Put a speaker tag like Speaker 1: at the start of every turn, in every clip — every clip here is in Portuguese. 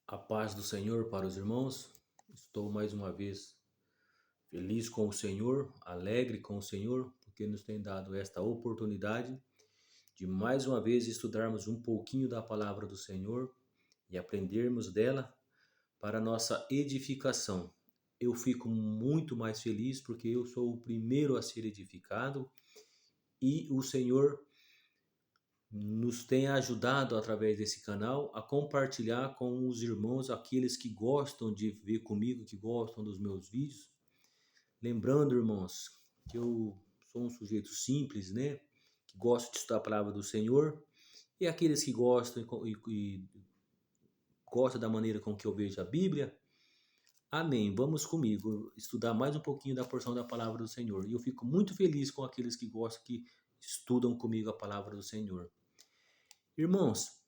Speaker 1: A paz do Senhor para os irmãos. Estou mais uma vez feliz com o Senhor, alegre com o Senhor, porque nos tem dado esta oportunidade de mais uma vez estudarmos um pouquinho da palavra do Senhor e aprendermos dela para nossa edificação. Eu fico muito mais feliz porque eu sou o primeiro a ser edificado e o Senhor nos tem ajudado através desse canal a compartilhar com os irmãos, aqueles que gostam de ver comigo, que gostam dos meus vídeos. Lembrando, irmãos, que eu sou um sujeito simples, né? Que gosta de estudar a palavra do Senhor. E aqueles que gostam e gostam da maneira com que eu vejo a Bíblia. Amém. Vamos comigo estudar mais um pouquinho da porção da palavra do Senhor. E eu fico muito feliz com aqueles que gostam, que estudam comigo a palavra do Senhor. Irmãos,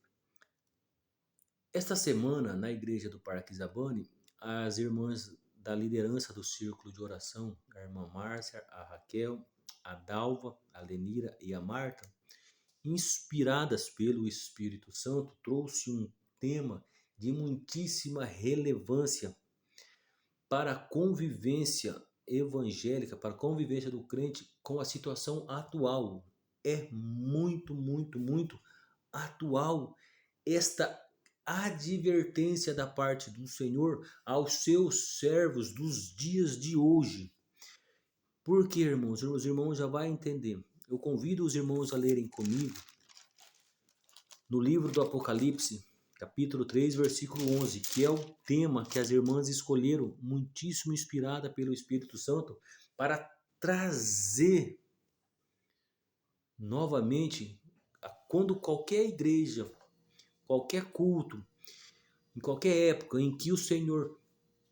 Speaker 1: esta semana, na igreja do Parque Zabane, as irmãs da liderança do círculo de oração, a irmã Márcia, a Raquel, a Dalva, a Lenira e a Marta, inspiradas pelo Espírito Santo, trouxe um tema de muitíssima relevância para a convivência evangélica, para a convivência do crente com a situação atual. É muito atual esta advertência da parte do Senhor aos seus servos dos dias de hoje. Porque, irmãos, os irmãos já vão entender. Eu convido os irmãos a lerem comigo no livro do Apocalipse, capítulo 3, versículo 11, que é o tema que as irmãs escolheram, muitíssimo inspirada pelo Espírito Santo, para trazer novamente, quando qualquer igreja, qualquer culto, em qualquer época em que o Senhor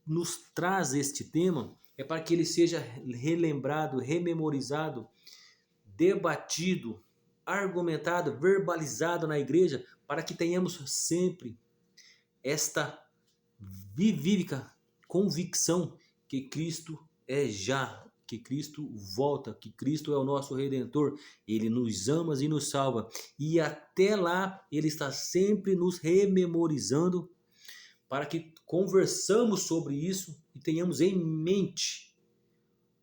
Speaker 1: nos traz este tema, é para que ele seja relembrado, rememorizado, debatido, argumentado, verbalizado na igreja, para que tenhamos sempre esta vivífica convicção que Cristo é já, que Cristo volta, que Cristo é o nosso Redentor, Ele nos ama e nos salva, e até lá Ele está sempre nos rememorizando, para que conversamos sobre isso e tenhamos em mente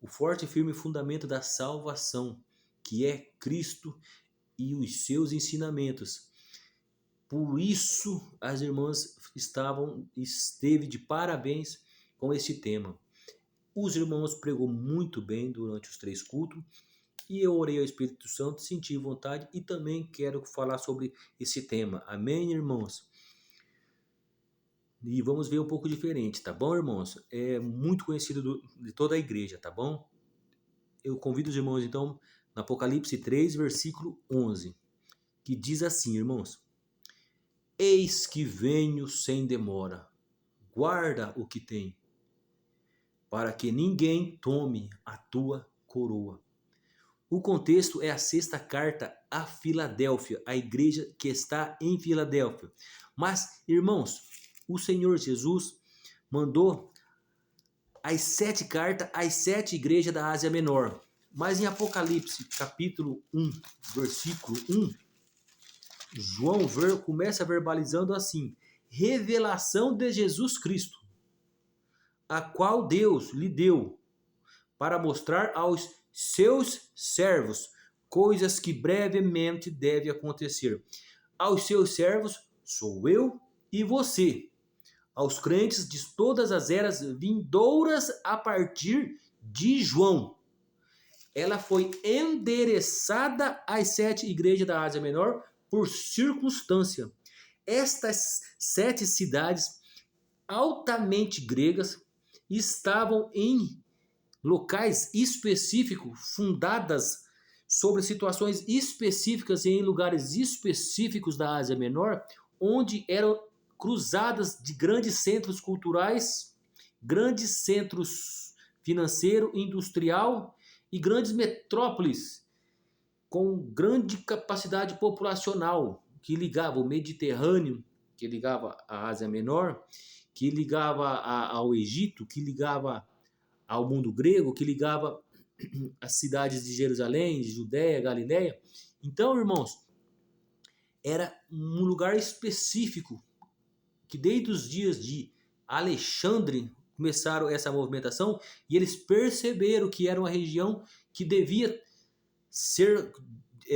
Speaker 1: o forte e firme fundamento da salvação, que é Cristo e os seus ensinamentos. Por isso as irmãs esteve de parabéns com esse tema. Os irmãos pregou muito bem durante os 3 cultos e eu orei ao Espírito Santo, senti vontade e também quero falar sobre esse tema. Amém, irmãos? E vamos ver um pouco diferente, tá bom, irmãos? É muito conhecido de toda a igreja, tá bom? Eu convido os irmãos, então, no Apocalipse 3, versículo 11, que diz assim, irmãos: Eis que venho sem demora, guarda o que tem, para que ninguém tome a tua coroa. O contexto é a 6ª carta a Filadélfia, a igreja que está em Filadélfia. Mas, irmãos, o Senhor Jesus mandou as 7 cartas às 7 igrejas da Ásia Menor. Mas em Apocalipse, capítulo 1, versículo 1, João começa verbalizando assim: revelação de Jesus Cristo, a qual Deus lhe deu para mostrar aos seus servos coisas que brevemente devem acontecer. Aos seus servos sou eu e você, aos crentes de todas as eras vindouras a partir de João. Ela foi endereçada às 7 igrejas da Ásia Menor por circunstância. Estas 7 cidades altamente gregas estavam em locais específicos, fundadas sobre situações específicas e em lugares específicos da Ásia Menor, onde eram cruzadas de grandes centros culturais, grandes centros financeiro, industrial e grandes metrópoles com grande capacidade populacional, que ligava o Mediterrâneo, que ligava a Ásia Menor, que ligava ao Egito, que ligava ao mundo grego, que ligava as cidades de Jerusalém, de Judéia, Galiléia. Então, irmãos, era um lugar específico que desde os dias de Alexandre começaram essa movimentação e eles perceberam que era uma região que devia ser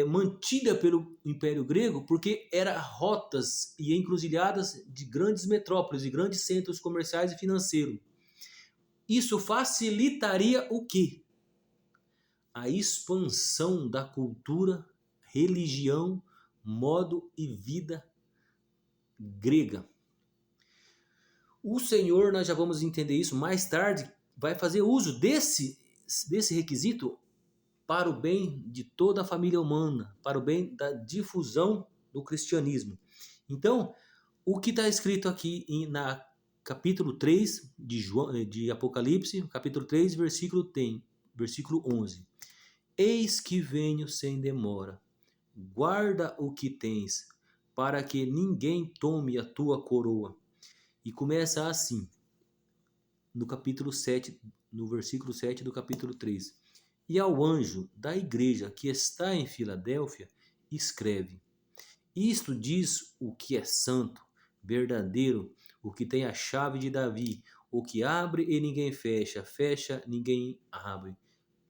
Speaker 1: mantida pelo Império Grego, porque era rotas e encruzilhadas de grandes metrópoles e grandes centros comerciais e financeiros. Isso facilitaria o quê? A expansão da cultura, religião, modo e vida grega. O Senhor, nós já vamos entender isso mais tarde, vai fazer uso desse requisito para o bem de toda a família humana, para o bem da difusão do cristianismo. Então, o que está escrito aqui na capítulo 3 de Apocalipse, capítulo 3, versículo 11. Eis que venho sem demora, guarda o que tens, para que ninguém tome a tua coroa. E começa assim, no capítulo 7, no versículo 7 do capítulo 3. E ao anjo da igreja que está em Filadélfia, escreve: Isto diz o que é santo, verdadeiro, o que tem a chave de Davi, o que abre e ninguém fecha, fecha, ninguém abre.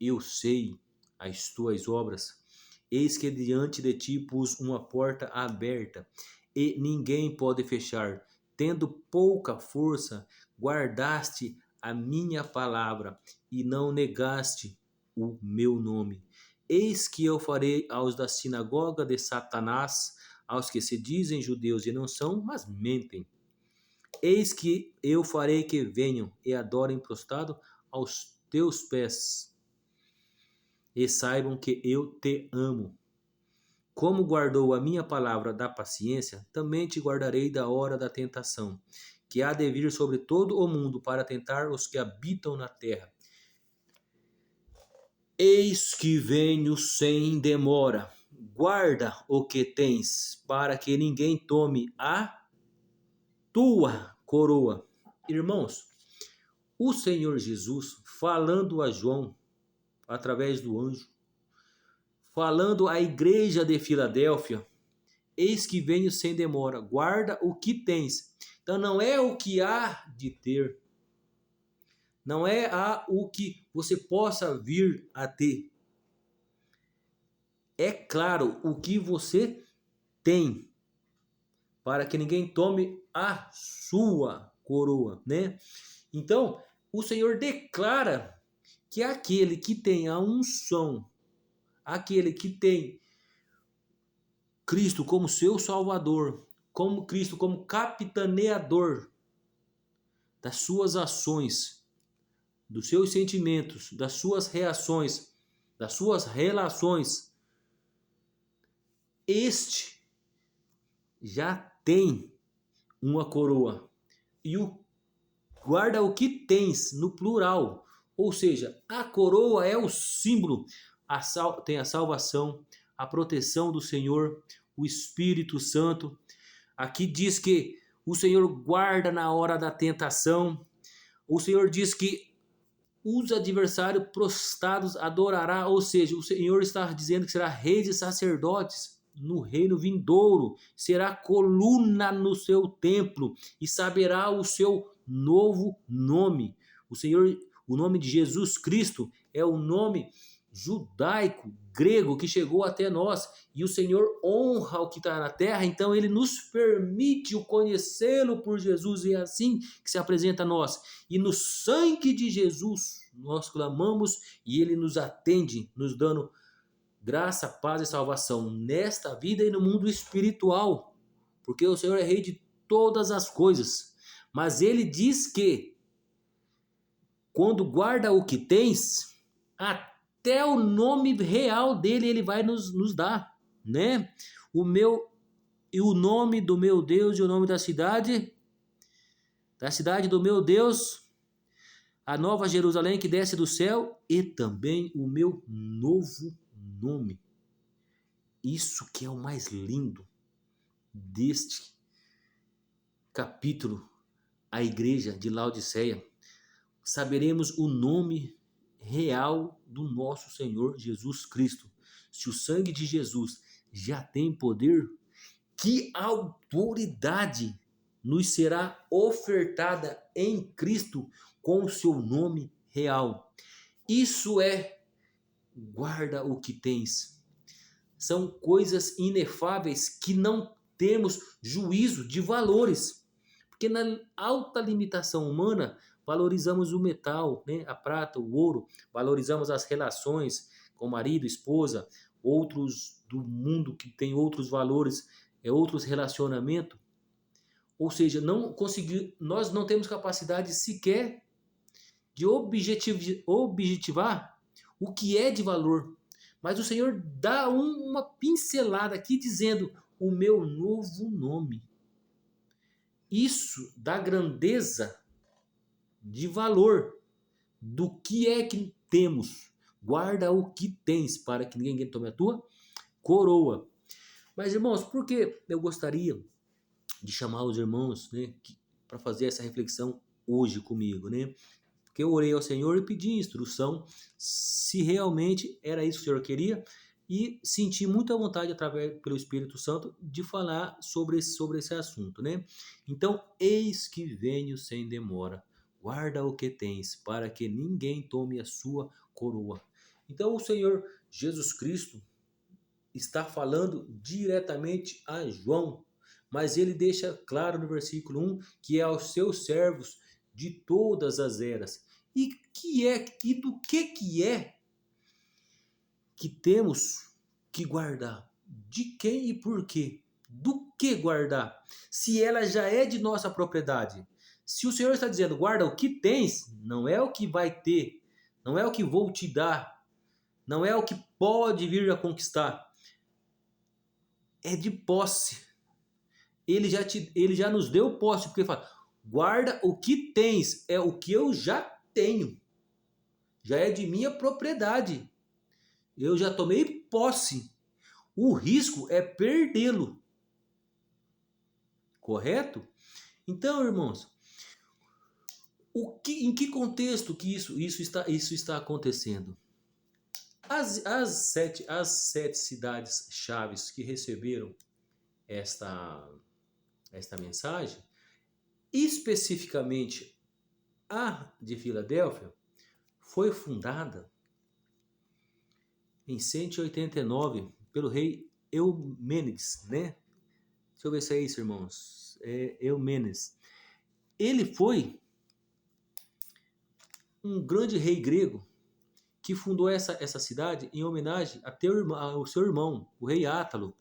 Speaker 1: Eu sei as tuas obras. Eis que diante de ti pus uma porta aberta, e ninguém pode fechar. Tendo pouca força, guardaste a minha palavra, e não negaste o meu nome. Eis que eu farei aos da sinagoga de Satanás, aos que se dizem judeus e não são, mas mentem. Eis que eu farei que venham e adorem prostrado aos teus pés, e saibam que eu te amo. Como guardou a minha palavra da paciência, também te guardarei da hora da tentação, que há de vir sobre todo o mundo para tentar os que habitam na terra. Eis que venho sem demora. Guarda o que tens, para que ninguém tome a tua coroa. Irmãos, o Senhor Jesus, falando a João, através do anjo, falando à igreja de Filadélfia, eis que venho sem demora, guarda o que tens. Então não é o que há de ter, não é o que você possa vir a ter. É claro o que você tem, para que ninguém tome a sua coroa, né? Então, o Senhor declara que aquele que tem a unção, aquele que tem Cristo como seu Salvador, como Cristo como capitaneador das suas ações, dos seus sentimentos, das suas reações, das suas relações, este já tem uma coroa. E guarda o que tens no plural. Ou seja, a coroa é o símbolo. Tem a salvação, a proteção do Senhor, o Espírito Santo. Aqui diz que o Senhor guarda na hora da tentação. O Senhor diz que os adversários prostrados adorará. Ou seja, o Senhor está dizendo que será rei de sacerdotes no reino vindouro. Será coluna no seu templo e saberá o seu novo nome. O Senhor, o nome de Jesus Cristo é o nome judaico, grego, que chegou até nós, e o Senhor honra o que está na terra, então ele nos permite o conhecê-lo por Jesus, e é assim que se apresenta a nós. E no sangue de Jesus nós clamamos e ele nos atende, nos dando graça, paz e salvação nesta vida e no mundo espiritual, porque o Senhor é rei de todas as coisas. Mas ele diz que quando guarda o que tens, até o nome real dele ele vai nos dar, né? O nome do meu Deus e o nome da cidade do meu Deus, a nova Jerusalém que desce do céu, e também o meu novo nome. Isso que é o mais lindo deste capítulo, a igreja de Laodiceia. Saberemos o nome real do nosso Senhor Jesus Cristo. Se o sangue de Jesus já tem poder, que autoridade nos será ofertada em Cristo com o seu nome real. Isso é guarda o que tens. São coisas inefáveis que não temos juízo de valores. Porque na alta limitação humana, valorizamos o metal, né? A prata, o ouro, valorizamos as relações com marido, esposa, outros do mundo que tem outros valores, outros relacionamentos. Ou seja, nós não temos capacidade sequer de objetivar o que é de valor. Mas o Senhor dá uma pincelada aqui dizendo o meu novo nome. Isso dá grandeza de valor do que é que temos. Guarda o que tens para que ninguém tome a tua coroa. Mas, irmãos, por que eu gostaria de chamar os irmãos, né, para fazer essa reflexão hoje comigo, né? Porque eu orei ao Senhor e pedi instrução se realmente era isso que o Senhor queria e senti muita vontade, através pelo Espírito Santo, de falar sobre esse assunto, né? Então, eis que venho sem demora. Guarda o que tens, para que ninguém tome a sua coroa. Então, o Senhor Jesus Cristo está falando diretamente a João, mas ele deixa claro no versículo 1 que é aos seus servos de todas as eras. E do que é que temos que guardar? De quem e por quê? Do que guardar? Se ela já é de nossa propriedade. Se o Senhor está dizendo, guarda o que tens, não é o que vai ter, não é o que vou te dar, não é o que pode vir a conquistar. É de posse. Ele já nos deu posse, porque ele fala, guarda o que tens, é o que eu já tenho. Já é de minha propriedade. Eu já tomei posse. O risco é perdê-lo. Correto? Então, irmãos, em que contexto que isso está acontecendo? As sete cidades chaves que receberam esta mensagem, especificamente a de Filadélfia, foi fundada em 189 pelo rei Eumênides, né? Deixa eu ver se é isso, irmãos. É Eumênides. Ele foi um grande rei grego que fundou essa cidade em homenagem ao seu irmão, o rei Átalo.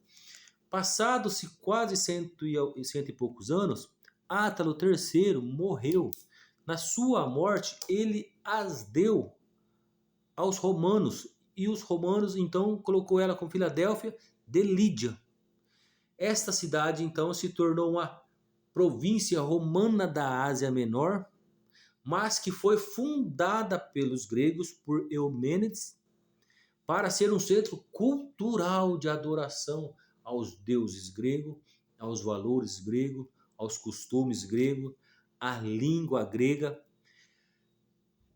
Speaker 1: Passados-se quase cento e poucos anos, Átalo III morreu. Na sua morte, ele as deu aos romanos, e os romanos então colocou ela como Filadélfia de Lídia. Esta cidade então se tornou uma província romana da Ásia Menor, mas que foi fundada pelos gregos por Eumênides para ser um centro cultural de adoração aos deuses gregos, aos valores gregos, aos costumes gregos, à língua grega.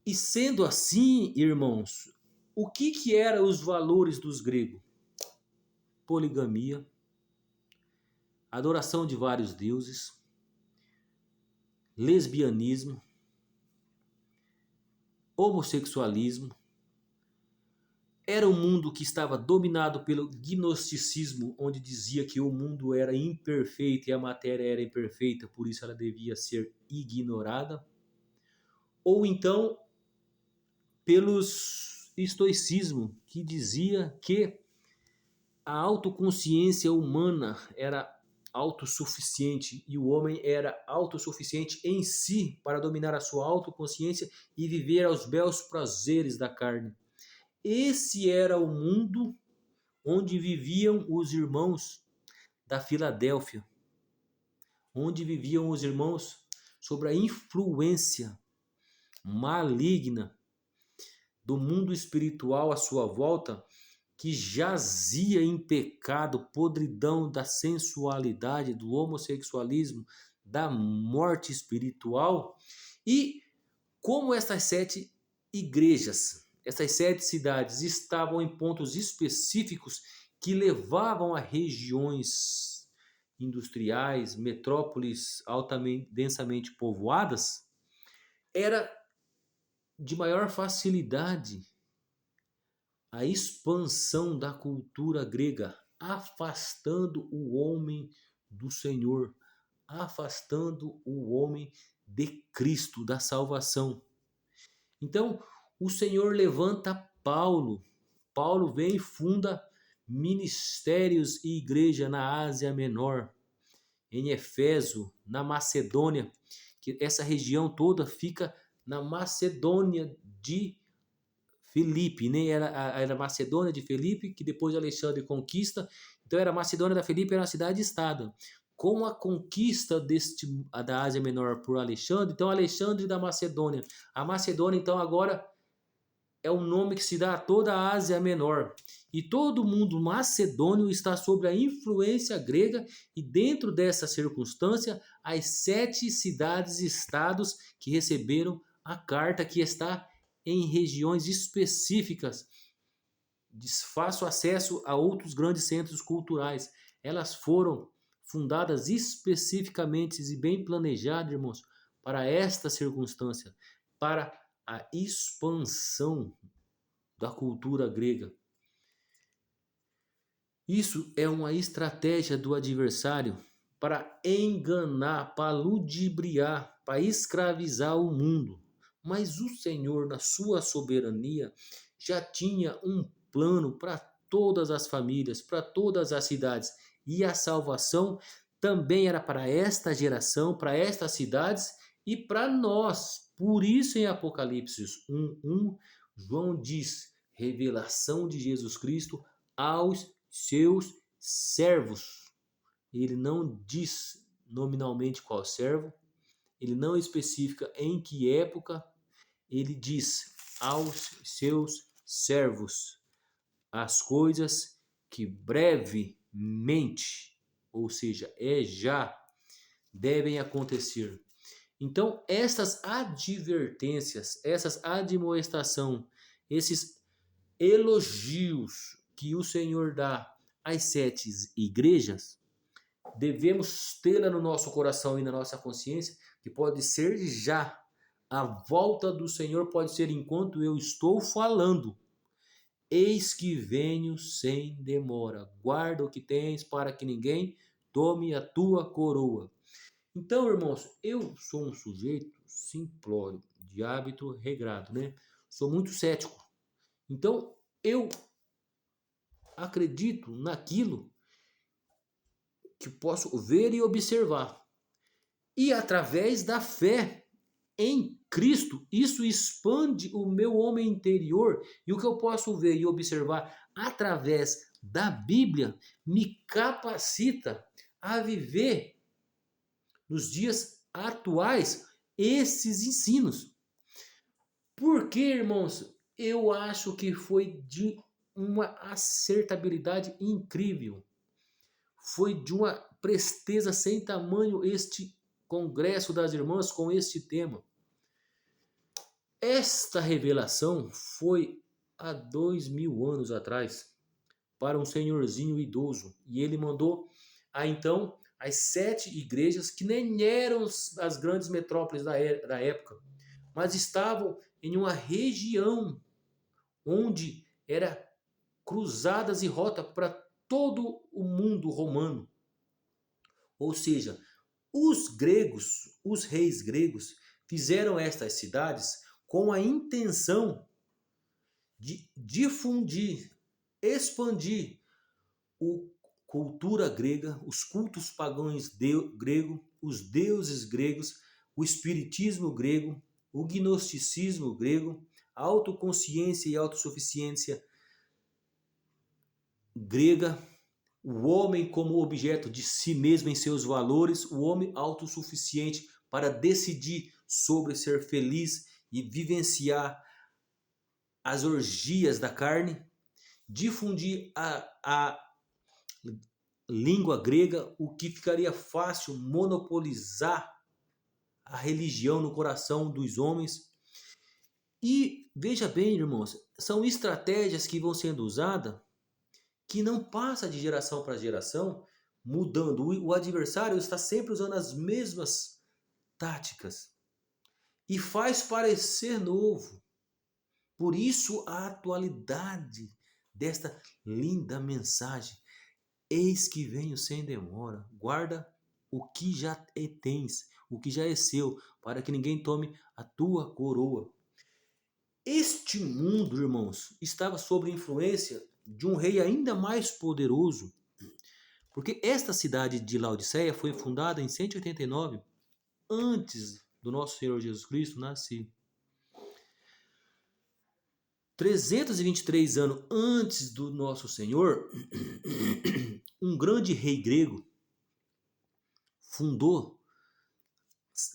Speaker 1: E sendo assim, irmãos, o que eram os valores dos gregos? Poligamia, adoração de vários deuses, lesbianismo, homossexualismo. Era um mundo que estava dominado pelo gnosticismo, onde dizia que o mundo era imperfeito e a matéria era imperfeita, por isso ela devia ser ignorada. Ou então pelos estoicismo, que dizia que a autoconsciência humana era autossuficiente e o homem era autossuficiente em si para dominar a sua autoconsciência e viver aos belos prazeres da carne. Esse era o mundo onde viviam os irmãos da Filadélfia, onde viviam os irmãos sob a influência maligna do mundo espiritual à sua volta, que jazia em pecado, podridão da sensualidade, do homossexualismo, da morte espiritual. E como essas 7 igrejas, essas 7 cidades estavam em pontos específicos que levavam a regiões industriais, metrópoles altamente, densamente povoadas, era de maior facilidade a expansão da cultura grega, afastando o homem do Senhor, afastando o homem de Cristo, da salvação. Então, o Senhor levanta Paulo. Paulo vem e funda ministérios e igreja na Ásia Menor, em Éfeso, na Macedônia, que essa região toda fica na Macedônia de Filipe, né? Era a Macedônia de Filipe, que depois Alexandre conquista. Então era a Macedônia da Filipe, era uma cidade-estado. Com a conquista da Ásia Menor por Alexandre, então Alexandre da Macedônia. A Macedônia, então, agora é o nome que se dá a toda a Ásia Menor. E todo mundo macedônio está sob a influência grega, e dentro dessa circunstância, as 7 cidades-estados que receberam a carta, que está em regiões específicas, de fácil acesso a outros grandes centros culturais. Elas foram fundadas especificamente e bem planejadas, irmãos, para esta circunstância, para a expansão da cultura grega. Isso é uma estratégia do adversário para enganar, para ludibriar, para escravizar o mundo. Mas o Senhor, na sua soberania, já tinha um plano para todas as famílias, para todas as cidades. E a salvação também era para esta geração, para estas cidades e para nós. Por isso, em Apocalipse 1:1, João diz: revelação de Jesus Cristo aos seus servos. Ele não diz nominalmente qual servo, ele não especifica em que época, ele diz aos seus servos as coisas que brevemente, ou seja, já, devem acontecer. Então, essas advertências, essas admoestação, esses elogios que o Senhor dá às 7 igrejas, devemos tê-la no nosso coração e na nossa consciência, que pode ser já. A volta do Senhor pode ser enquanto eu estou falando. Eis que venho sem demora. Guarda o que tens para que ninguém tome a tua coroa. Então, irmãos, eu sou um sujeito simplório, de hábito regrado, né? Sou muito cético. Então, eu acredito naquilo que posso ver e observar. E através da fé em Cristo, isso expande o meu homem interior, e o que eu posso ver e observar através da Bíblia me capacita a viver nos dias atuais esses ensinos. Porque, irmãos, eu acho que foi de uma acertabilidade incrível. Foi de uma presteza sem tamanho este congresso das irmãs com este tema. Esta revelação foi há 2000 anos atrás para um senhorzinho idoso, e ele mandou então as 7 igrejas que nem eram as grandes metrópoles da época, mas estavam em uma região onde era cruzadas e rota para todo o mundo romano. Ou seja, os gregos, os reis gregos, fizeram estas cidades com a intenção de difundir, expandir a cultura grega, os cultos pagãos grego, os deuses gregos, o espiritismo grego, o gnosticismo grego, a autoconsciência e autossuficiência grega, o homem como objeto de si mesmo em seus valores, o homem autossuficiente para decidir sobre ser feliz e vivenciar as orgias da carne, difundir a língua grega, o que ficaria fácil monopolizar a religião no coração dos homens. E veja bem, irmãos, são estratégias que vão sendo usadas que não passa de geração para geração, mudando. O adversário está sempre usando as mesmas táticas e faz parecer novo. Por isso a atualidade desta linda mensagem. Eis que venho sem demora. Guarda o que já tens, o que já é seu, para que ninguém tome a tua coroa. Este mundo, irmãos, estava sob influência de um rei ainda mais poderoso, porque esta cidade de Laodiceia foi fundada em 189 antes do nosso Senhor Jesus Cristo nascer. 323 anos antes do nosso Senhor, um grande rei grego fundou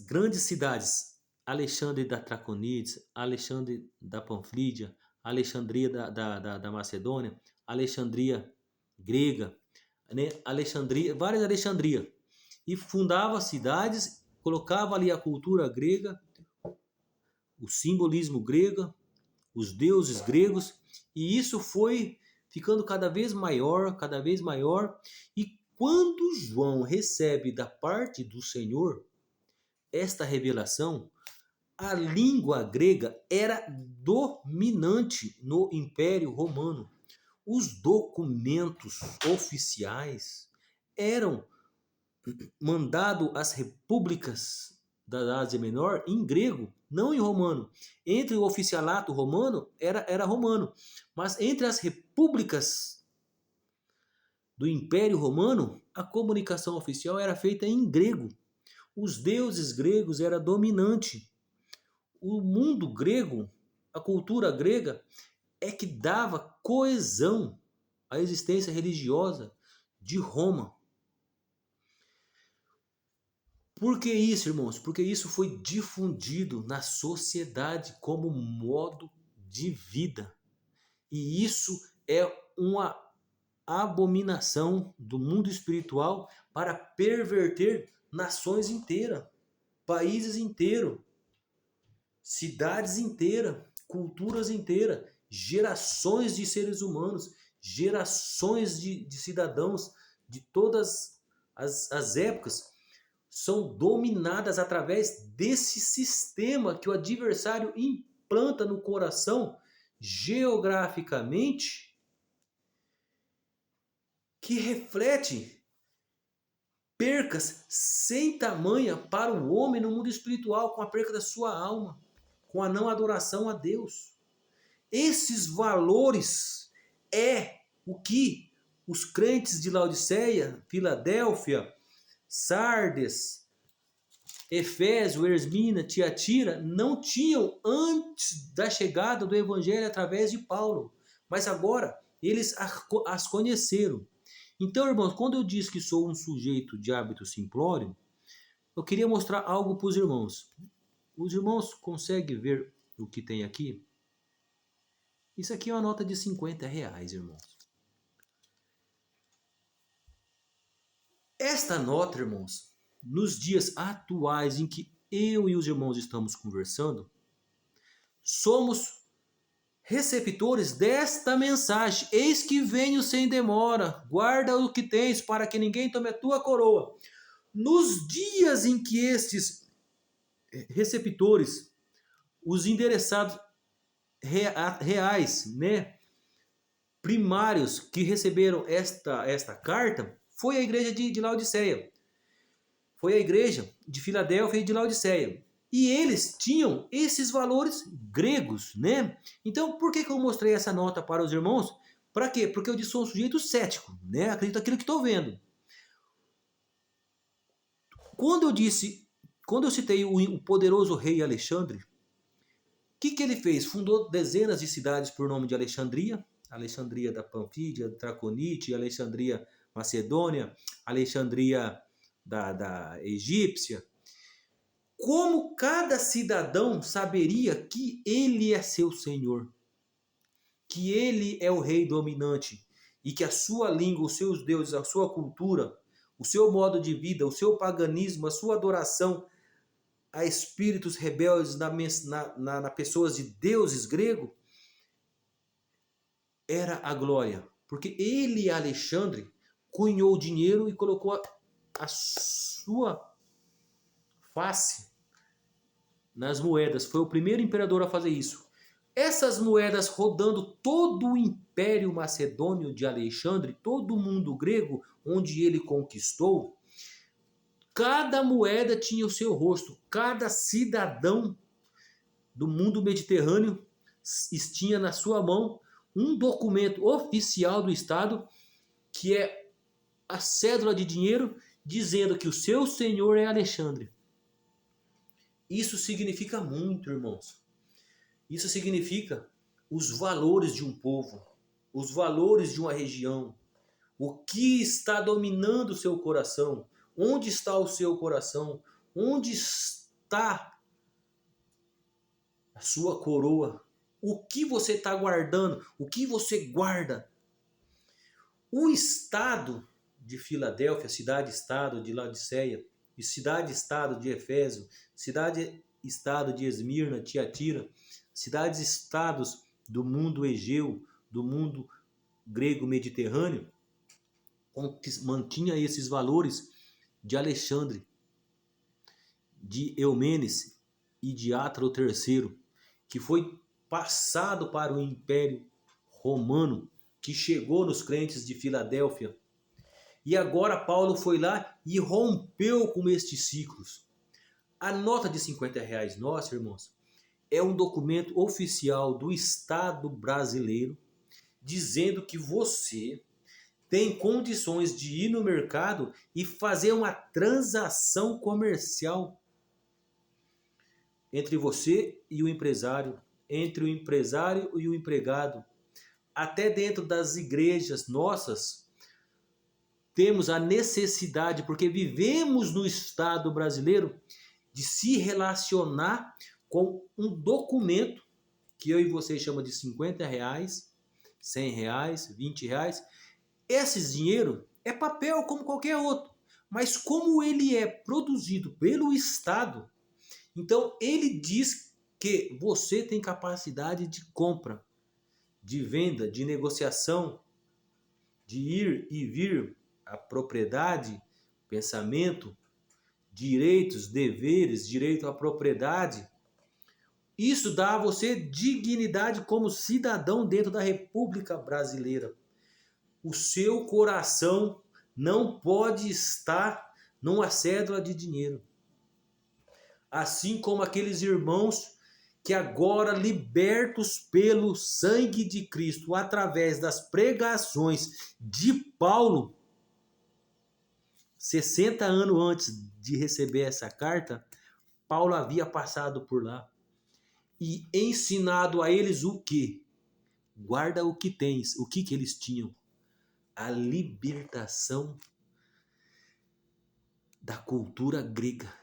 Speaker 1: grandes cidades: Alexandre da Traconite, Alexandre da Panflídia, Alexandria da Macedônia, Alexandria grega, né? Alexandria, várias Alexandria. E fundava cidades, colocava ali a cultura grega, o simbolismo grego, os deuses gregos, e isso foi ficando cada vez maior, cada vez maior. E quando João recebe da parte do Senhor esta revelação, a língua grega era dominante no Império Romano. Os documentos oficiais eram mandados às repúblicas da Ásia Menor em grego, não em romano. Entre o oficialato romano era romano, mas entre as repúblicas do Império Romano, a comunicação oficial era feita em grego. Os deuses gregos eram dominantes. O mundo grego, a cultura grega, é que dava coesão à existência religiosa de Roma. Por que isso, irmãos? Porque isso foi difundido na sociedade como modo de vida. E isso é uma abominação do mundo espiritual para perverter nações inteiras, países inteiros, cidades inteiras, culturas inteiras, gerações de seres humanos, gerações de cidadãos de todas as épocas são dominadas através desse sistema que o adversário implanta no coração geograficamente, que reflete percas sem tamanha para o homem no mundo espiritual, com a perca da sua alma, com a não adoração a Deus. Esses valores é o que os crentes de Laodiceia, Filadélfia, Sardes, Efésio, Esmirna, Tiatira não tinham antes da chegada do evangelho através de Paulo, mas agora eles as conheceram. Então, irmãos, quando eu disse que sou um sujeito de hábito simplório, eu queria mostrar algo para os irmãos. Os irmãos conseguem ver o que tem aqui? Isso aqui é uma nota de 50 reais, irmãos. Esta nota, irmãos, nos dias atuais em que eu e os irmãos estamos conversando, somos receptores desta mensagem. Eis que venho sem demora, guarda o que tens para que ninguém tome a tua coroa. Nos dias em que estes receptores, os endereçados reais, né, primários que receberam esta carta, foi a igreja de Laodiceia. Foi a igreja de Filadélfia e de Laodiceia. E eles tinham esses valores gregos, né? Então, por que eu mostrei essa nota para os irmãos? Para quê? Porque eu sou um sujeito cético, né? Acredito naquilo que estou vendo. Quando eu citei o poderoso rei Alexandre, o que ele fez? Fundou dezenas de cidades por nome de Alexandria. Alexandria da Panfídia, Traconite, Alexandria Macedônia, Alexandria da Egípcia. Como cada cidadão saberia que ele é seu senhor, que ele é o rei dominante e que a sua língua, os seus deuses, a sua cultura, o seu modo de vida, o seu paganismo, a sua adoração a espíritos rebeldes na pessoas de deuses grego, era a glória. Porque ele, Alexandre, cunhou o dinheiro e colocou a sua face nas moedas. Foi o primeiro imperador a fazer isso. Essas moedas rodando todo o Império Macedônio de Alexandre, todo o mundo grego, onde ele conquistou, cada moeda tinha o seu rosto. Cada cidadão do mundo mediterrâneo tinha na sua mão um documento oficial do Estado, que é a cédula de dinheiro, dizendo que o seu senhor é Alexandre. Isso significa muito, irmãos. Isso significa os valores de um povo, os valores de uma região, o que está dominando o seu coração, onde está o seu coração, onde está a sua coroa, o que você está guardando, o que você guarda. O estado de Filadélfia, cidade-estado de Laodiceia, e cidade-estado de Efésio, cidade-estado de Esmirna, Tiatira, cidades-estados do mundo egeu, do mundo grego mediterrâneo, mantinha esses valores de Alexandre, de Eumenes e de Átalo III, que foi passado para o Império Romano, que chegou nos crentes de Filadélfia. E agora Paulo foi lá e rompeu com estes ciclos. A nota de R$50 nossa, irmãos, é um documento oficial do Estado brasileiro dizendo que você tem condições de ir no mercado e fazer uma transação comercial entre você e o empresário, entre o empresário e o empregado. Até dentro das igrejas nossas, temos a necessidade, porque vivemos no Estado brasileiro, de se relacionar com um documento que eu e você chama de R$50, R$100, R$20. Esse dinheiro é papel como qualquer outro, mas como ele é produzido pelo Estado, então ele diz que você tem capacidade de compra, de venda, de negociação, de ir e vir, a propriedade, pensamento, direitos, deveres, direito à propriedade. Isso dá a você dignidade como cidadão dentro da República Brasileira. O seu coração não pode estar numa cédula de dinheiro. Assim como aqueles irmãos que agora, libertos pelo sangue de Cristo, através das pregações de Paulo, 60 anos antes de receber essa carta, Paulo havia passado por lá e ensinado a eles o quê? Guarda o que tens. O que eles tinham? A libertação da cultura grega,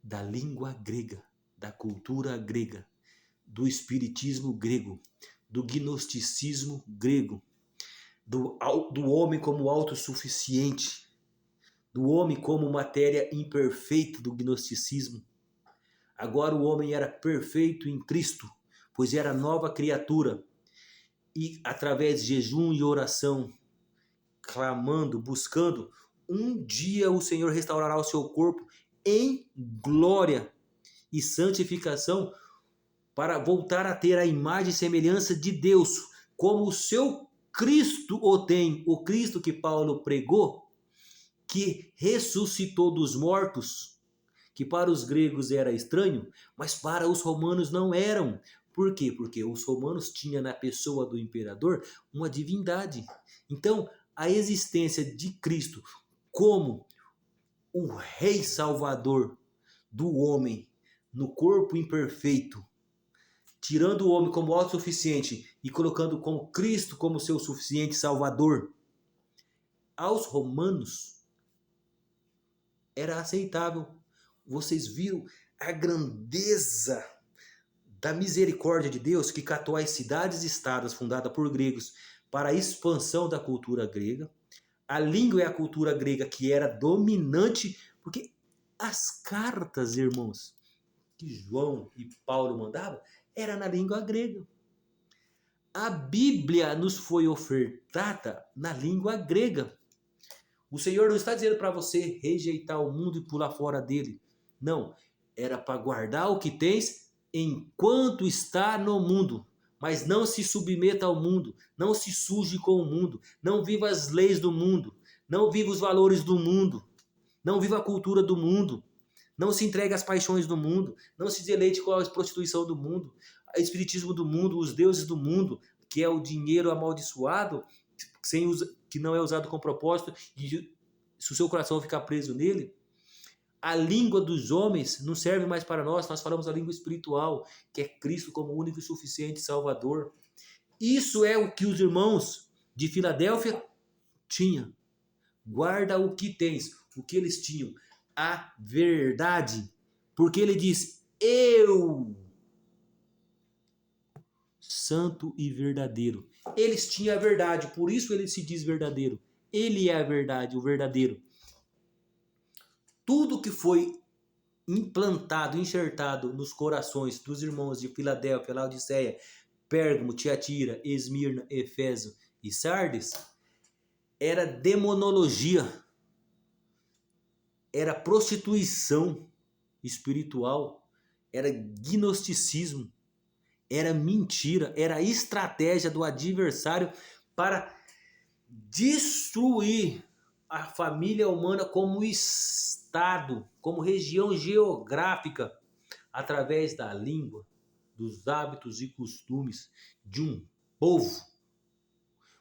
Speaker 1: da língua grega, da cultura grega, do espiritismo grego, do gnosticismo grego, do homem como autossuficiente, do homem como matéria imperfeita do gnosticismo. Agora o homem era perfeito em Cristo, pois era nova criatura. E através de jejum e oração, clamando, buscando, um dia o Senhor restaurará o seu corpo em glória e santificação para voltar a ter a imagem e semelhança de Deus, como o seu Cristo o tem, o Cristo que Paulo pregou, que ressuscitou dos mortos, que para os gregos era estranho, mas para os romanos não eram. Por quê? Porque os romanos tinham na pessoa do imperador uma divindade. Então, a existência de Cristo como o Rei Salvador do homem no corpo imperfeito, tirando o homem como autossuficiente e colocando como Cristo como seu suficiente Salvador, aos romanos era aceitável. Vocês viram a grandeza da misericórdia de Deus que catou as cidades-estados fundadas por gregos para a expansão da cultura grega. A língua é a cultura grega que era dominante, porque as cartas, irmãos, que João e Paulo mandavam, era na língua grega. A Bíblia nos foi ofertada na língua grega. O Senhor não está dizendo para você rejeitar o mundo e pular fora dele. Não, era para guardar o que tens enquanto está no mundo. Mas não se submeta ao mundo, não se suje com o mundo, não viva as leis do mundo, não viva os valores do mundo, não viva a cultura do mundo, não se entregue às paixões do mundo, não se deleite com a prostituição do mundo, o espiritismo do mundo, os deuses do mundo, que é o dinheiro amaldiçoado, que não é usado com propósito, e se o seu coração ficar preso nele, a língua dos homens não serve mais para nós falamos a língua espiritual, que é Cristo como único e suficiente Salvador. Isso é o que os irmãos de Filadélfia tinham. Guarda o que tens, o que eles tinham, a verdade. Porque ele diz, eu, santo e verdadeiro. Eles tinham a verdade, por isso ele se diz verdadeiro. Ele é a verdade, o verdadeiro. Tudo que foi implantado, enxertado nos corações dos irmãos de Filadélfia, Laodiceia, Pérgamo, Tiatira, Esmirna, Efésio e Sardes, era demonologia, era prostituição espiritual, era gnosticismo, era mentira, era estratégia do adversário para destruir a família humana como estado, como região geográfica, através da língua, dos hábitos e costumes de um povo.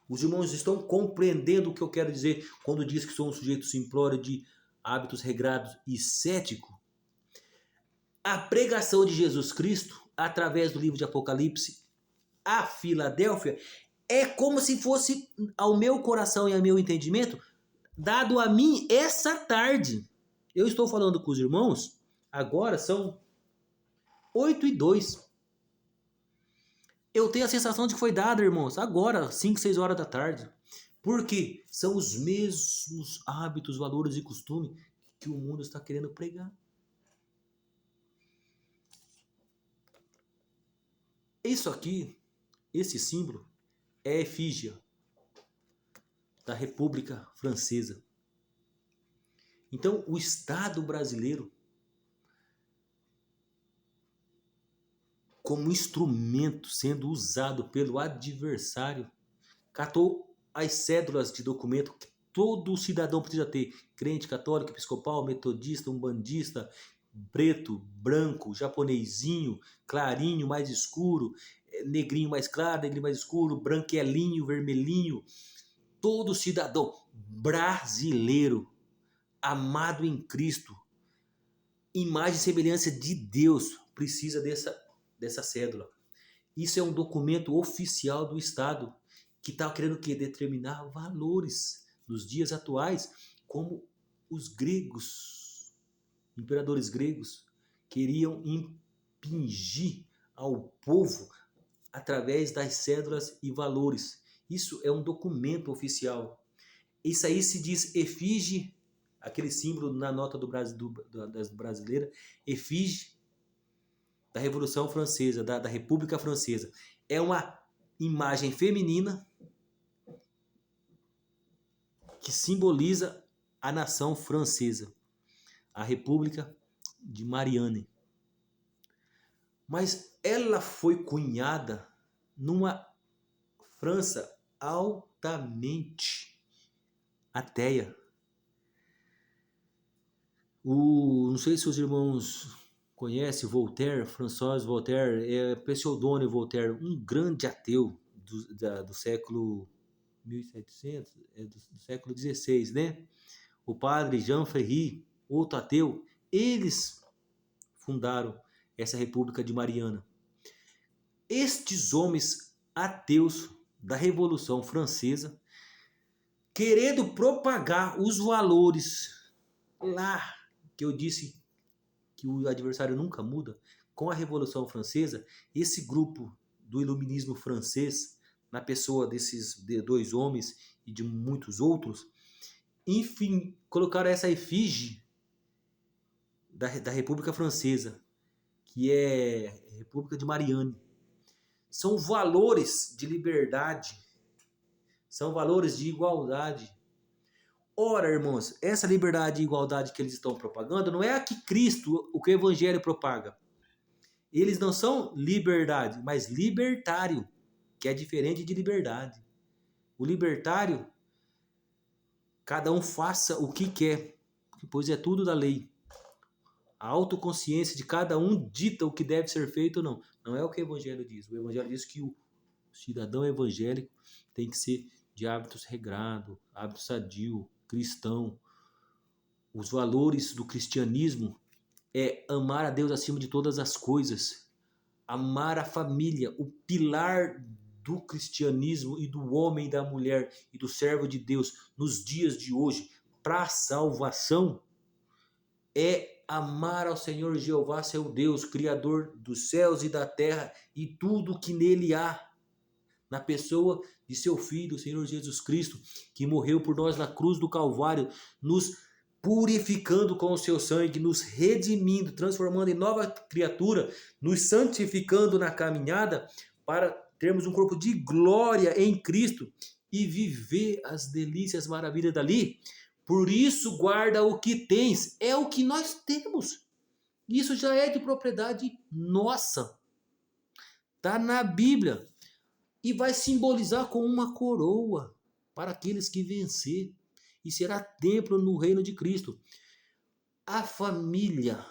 Speaker 1: Os irmãos estão compreendendo o que eu quero dizer quando diz que sou um sujeito simplório de hábitos regrados e cético? A pregação de Jesus Cristo, através do livro de Apocalipse, a Filadélfia, é como se fosse ao meu coração e ao meu entendimento, dado a mim essa tarde. Eu estou falando com os irmãos, agora são 8h02. Eu tenho a sensação de que foi dado, irmãos, agora, 5, 6 horas da tarde. Porque são os mesmos hábitos, valores e costumes que o mundo está querendo pregar. Isso aqui, esse símbolo, é a efígie da República Francesa. Então, o Estado brasileiro, como instrumento sendo usado pelo adversário, catou as cédulas de documento que todo cidadão precisa ter: crente, católico, episcopal, metodista, umbandista, preto, branco, japonesinho, clarinho, mais escuro, negrinho mais claro, negrinho mais escuro, branquelinho, vermelhinho. Todo cidadão brasileiro, amado em Cristo, imagem e semelhança de Deus, precisa dessa cédula. Isso é um documento oficial do Estado que está querendo o quê? Determinar valores nos dias atuais, como os gregos, imperadores gregos, queriam impingir ao povo através das cédulas e valores. Isso é um documento oficial. Isso aí se diz efígie, aquele símbolo na nota das brasileiras, efígie da Revolução Francesa, da República Francesa. É uma imagem feminina que simboliza a nação francesa, a República de Marianne. Mas ela foi cunhada numa França altamente ateia. Não sei se os irmãos conhecem Voltaire, François Voltaire, é pseudônimo Voltaire, um grande ateu do século 1700, do século XVI, né? O padre Jean Ferry, outro ateu, eles fundaram essa República de Mariana. Estes homens ateus da Revolução Francesa, querendo propagar os valores lá que eu disse que o adversário nunca muda, com a Revolução Francesa, esse grupo do iluminismo francês, na pessoa desses dois homens e de muitos outros, enfim, colocaram essa efígie da República Francesa, que é a República de Marianne. São valores de liberdade, são valores de igualdade. Ora, irmãos, essa liberdade e igualdade que eles estão propagando não é a que Cristo, o que o Evangelho propaga. Eles não são liberdade, mas libertário, que é diferente de liberdade. O libertário, cada um faça o que quer, pois é tudo da lei. A autoconsciência de cada um dita o que deve ser feito ou não. Não é o que o Evangelho diz. O Evangelho diz que o cidadão evangélico tem que ser de hábitos regrados, hábitos sadio, cristão. Os valores do cristianismo é amar a Deus acima de todas as coisas, amar a família, o pilar do cristianismo e do homem e da mulher e do servo de Deus nos dias de hoje para a salvação é amar ao Senhor Jeová, seu Deus, Criador dos céus e da terra e tudo que nele há, na pessoa de seu Filho, o Senhor Jesus Cristo, que morreu por nós na cruz do Calvário, nos purificando com o seu sangue, nos redimindo, transformando em nova criatura, nos santificando na caminhada para termos um corpo de glória em Cristo e viver as delícias, maravilhas dali. Por isso guarda o que tens, é o que nós temos. Isso já é de propriedade nossa. Está na Bíblia. E vai simbolizar com uma coroa para aqueles que vencer. E será templo no reino de Cristo. A família,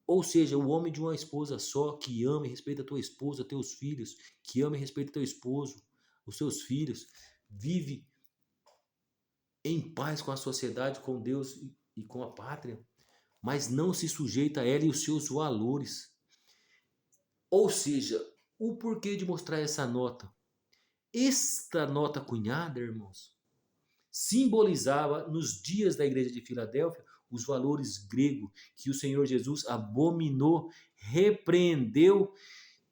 Speaker 1: ou seja, o homem de uma esposa só, que ama e respeita a tua esposa, teus filhos, que ama e respeita teu esposo, os seus filhos, vive em paz com a sociedade, com Deus e com a pátria, mas não se sujeita a ela e os seus valores. Ou seja, o porquê de mostrar essa nota? Esta nota cunhada, irmãos, simbolizava nos dias da igreja de Filadélfia os valores gregos que o Senhor Jesus abominou, repreendeu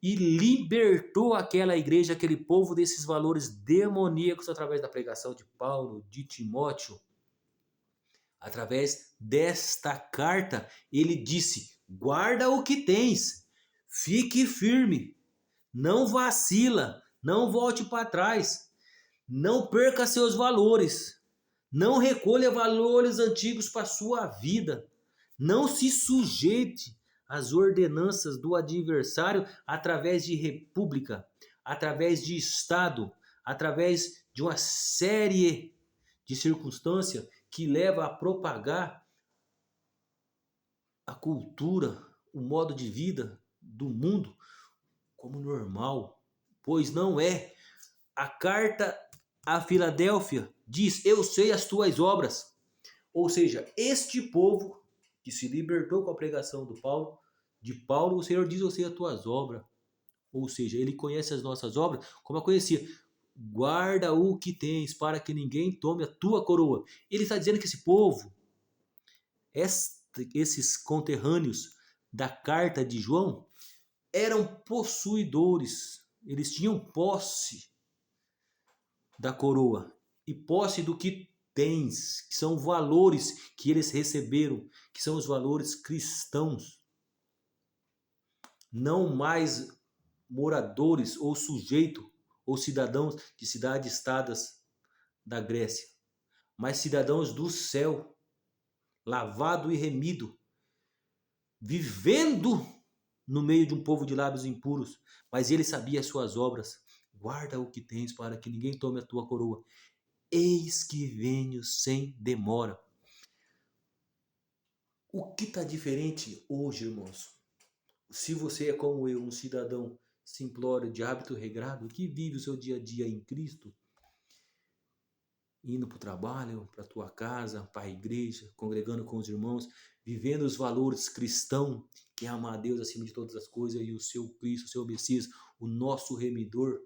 Speaker 1: e libertou aquela igreja, aquele povo desses valores demoníacos através da pregação de Paulo, de Timóteo. Através desta carta, ele disse: guarda o que tens, fique firme, não vacila, não volte para trás, não perca seus valores, não recolha valores antigos para sua vida, não se sujeite às ordenanças do adversário através de república, através de Estado, através de uma série de circunstâncias que leva a propagar a cultura, o modo de vida do mundo como normal, pois não é. A carta a Filadélfia diz: eu sei as tuas obras. Ou seja, este povo que se libertou com a pregação de Paulo, o Senhor diz: eu sei as tuas obras. Ou seja, ele conhece as nossas obras como eu conhecia. Guarda o que tens para que ninguém tome a tua coroa. Ele está dizendo que esse povo, esses conterrâneos da carta de João, eram possuidores. Eles tinham posse da coroa e posse do que tens, que são valores que eles receberam, que são os valores cristãos. Não mais moradores ou sujeitos ou cidadãos de cidades-estados da Grécia, mas cidadãos do céu, lavado e remido, vivendo no meio de um povo de lábios impuros, mas ele sabia as suas obras. Guarda o que tens para que ninguém tome a tua coroa. Eis que venho sem demora. O que está diferente hoje, irmãos? Se você é como eu, um cidadão simplório, de hábito regrado, que vive o seu dia a dia em Cristo, indo para o trabalho, para a tua casa, para a igreja, congregando com os irmãos, vivendo os valores cristãos, que é amar a Deus acima de todas as coisas e o seu Cristo, o seu Messias, o nosso remidor,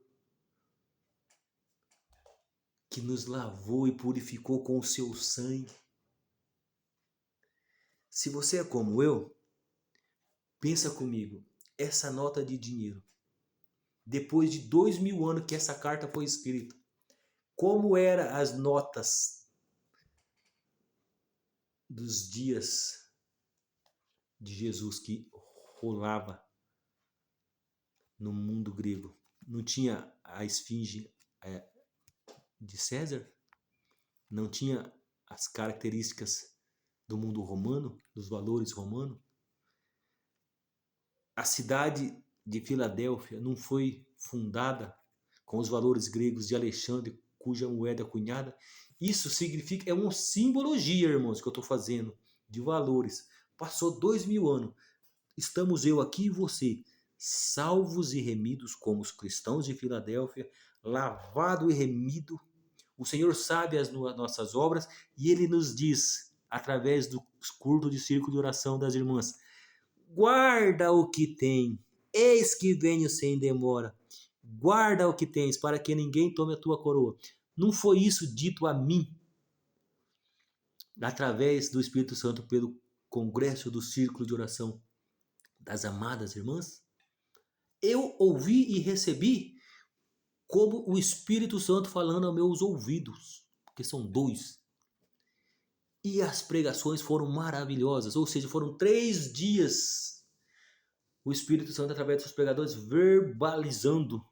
Speaker 1: que nos lavou e purificou com o seu sangue. Se você é como eu, pensa comigo, essa nota de dinheiro, depois de 2000 anos que essa carta foi escrita, como eram as notas dos dias de Jesus que rolava no mundo grego? Não tinha a esfinge de César? Não tinha as características do mundo romano, dos valores romanos. A cidade de Filadélfia não foi fundada com os valores gregos de Alexandre, cuja moeda é cunhada. Isso significa, é uma simbologia, irmãos, que eu estou fazendo, de valores. Passou 2000 anos. Estamos eu aqui e você, salvos e remidos como os cristãos de Filadélfia, lavado e remido. O Senhor sabe as nossas obras e Ele nos diz, através do curto de círculo de oração das irmãs, guarda o que tem, eis que venho sem demora. Guarda o que tens, para que ninguém tome a tua coroa. Não foi isso dito a mim, através do Espírito Santo, pelo congresso do círculo de oração das amadas irmãs? Eu ouvi e recebi como o Espírito Santo falando aos meus ouvidos, porque são dois. E as pregações foram maravilhosas, ou seja, foram 3 dias o Espírito Santo, através dos pregadores, verbalizando,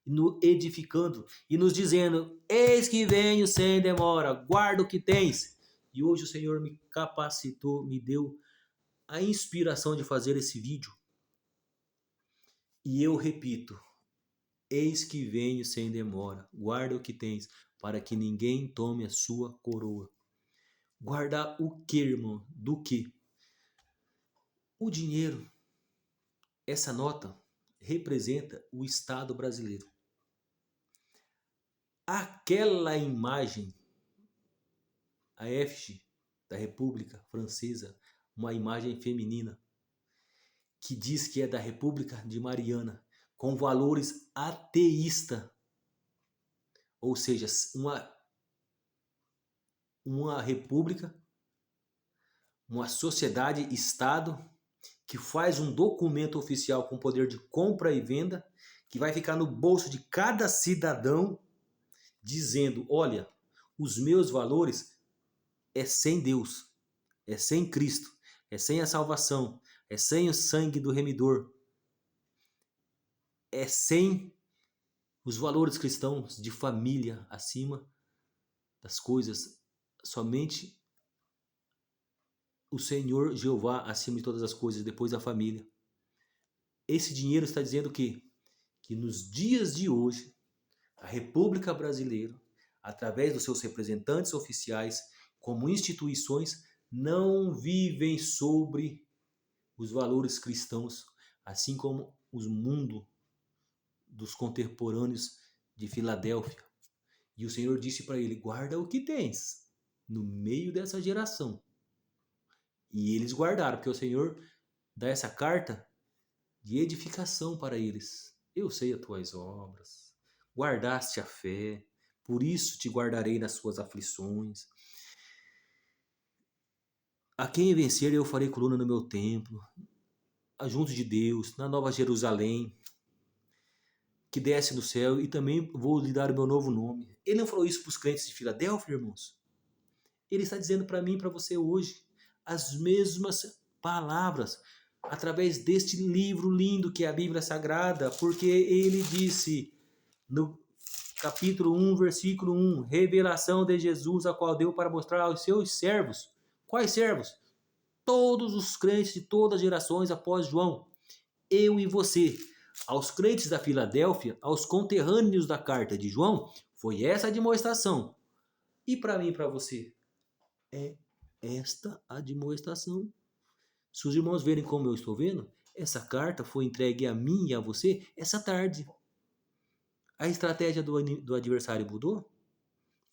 Speaker 1: nos edificando e nos dizendo, eis que venho sem demora, guarda o que tens. E hoje o Senhor me capacitou, me deu a inspiração de fazer esse vídeo. E eu repito, eis que venho sem demora, guarda o que tens, para que ninguém tome a sua coroa. Guardar o que, irmão? Do que? O dinheiro. Essa nota representa o Estado brasileiro. Aquela imagem, a efígie da República Francesa, uma imagem feminina, que diz que é da República de Mariana, com valores ateístas, ou seja, uma república, uma sociedade-estado, que faz um documento oficial com poder de compra e venda, que vai ficar no bolso de cada cidadão, dizendo, olha, os meus valores é sem Deus, é sem Cristo, é sem a salvação, é sem o sangue do remidor, é sem os valores cristãos de família acima das coisas, somente o Senhor Jeová acima de todas as coisas, depois da família. Esse dinheiro está dizendo que nos dias de hoje, a República Brasileira, através dos seus representantes oficiais, como instituições, não vivem sobre os valores cristãos, assim como os mundos dos contemporâneos de Filadélfia. E o Senhor disse para ele, guarda o que tens no meio dessa geração. E eles guardaram, porque o Senhor dá essa carta de edificação para eles. Eu sei as tuas obras, guardaste a fé, por isso te guardarei nas suas aflições. A quem vencer eu farei coluna no meu templo, junto de Deus, na Nova Jerusalém, que desce do céu, e também vou lhe dar o meu novo nome. Ele não falou isso para os crentes de Filadélfia, irmãos? Ele está dizendo para mim e para você hoje as mesmas palavras, através deste livro lindo que é a Bíblia Sagrada, porque ele disse no capítulo 1, versículo 1, revelação de Jesus, a qual deu para mostrar aos seus servos. Quais servos? Todos os crentes de todas as gerações após João, eu e você. Aos crentes da Filadélfia, aos conterrâneos da carta de João, foi essa a demonstração. E para mim e para você? É esta a demonstração. Se os irmãos verem como eu estou vendo, essa carta foi entregue a mim e a você essa tarde. A estratégia do adversário mudou?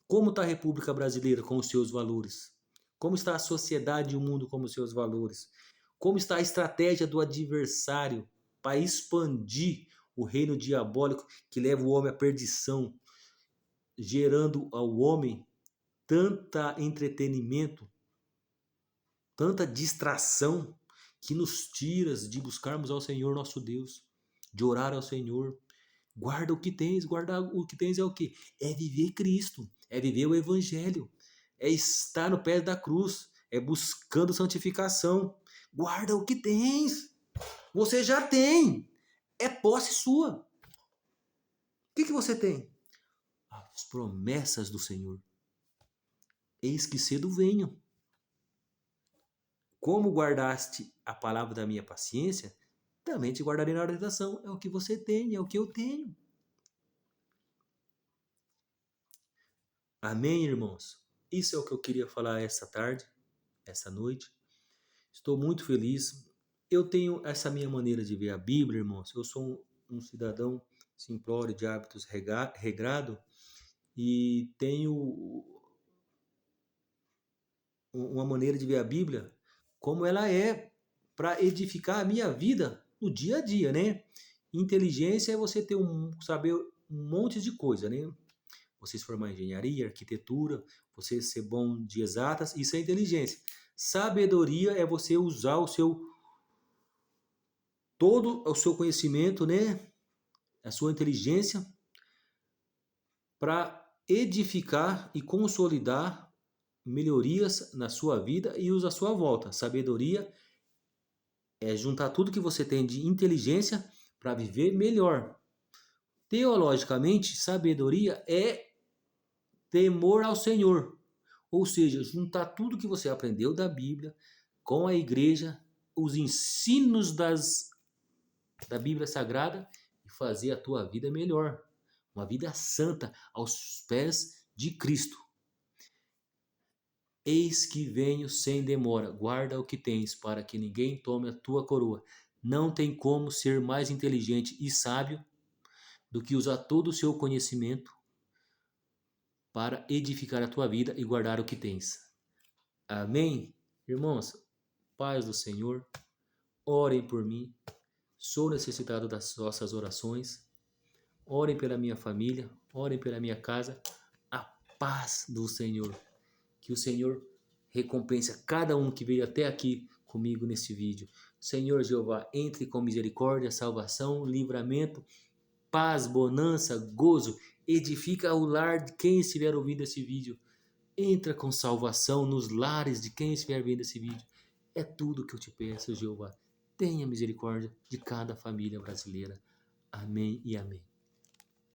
Speaker 1: Como está a República Brasileira com os seus valores? Como está a sociedade e o mundo com os seus valores? Como está a estratégia do adversário para expandir o reino diabólico que leva o homem à perdição, gerando ao homem tanta entretenimento, tanta distração, que nos tira de buscarmos ao Senhor nosso Deus, de orar ao Senhor. Guarda o que tens, guardar o que tens é o quê? É viver Cristo, é viver o Evangelho, é estar no pé da cruz, é buscando santificação. Guarda o que tens, você já tem, é posse sua. O que você tem? As promessas do Senhor. eis que cedo venho. Como guardaste a palavra da minha paciência, também te guardarei na hora da tentação. É o que você tem, é o que eu tenho. Amém, irmãos? Isso é o que eu queria falar essa tarde, essa noite. Estou muito feliz. Eu tenho essa minha maneira de ver a Bíblia, irmãos. Eu sou um cidadão simplório de hábitos regrado e tenho uma maneira de ver a Bíblia como ela é para edificar a minha vida no dia a dia, né? Inteligência é você ter saber um monte de coisa, né? Você se formar em engenharia, arquitetura, você ser bom de exatas, isso é inteligência. Sabedoria é você usar todo o seu conhecimento, né? A sua inteligência para edificar e consolidar melhorias na sua vida e os à sua volta. Sabedoria é juntar tudo que você tem de inteligência para viver melhor. Teologicamente, sabedoria é temor ao Senhor. Ou seja, juntar tudo que você aprendeu da Bíblia com a igreja, os ensinos da Bíblia Sagrada e fazer a tua vida melhor. Uma vida santa aos pés de Cristo. Eis que venho sem demora, guarda o que tens, para que ninguém tome a tua coroa. Não tem como ser mais inteligente e sábio do que usar todo o seu conhecimento para edificar a tua vida e guardar o que tens. Amém? Irmãos, paz do Senhor, orem por mim, sou necessitado das vossas orações, orem pela minha família, orem pela minha casa, a paz do Senhor. Que o Senhor recompense cada um que veio até aqui comigo nesse vídeo. Senhor Jeová, entre com misericórdia, salvação, livramento, paz, bonança, gozo. Edifica o lar de quem estiver ouvindo esse vídeo. Entra com salvação nos lares de quem estiver vendo esse vídeo. É tudo que eu te peço, Jeová. Tenha misericórdia de cada família brasileira. Amém e amém.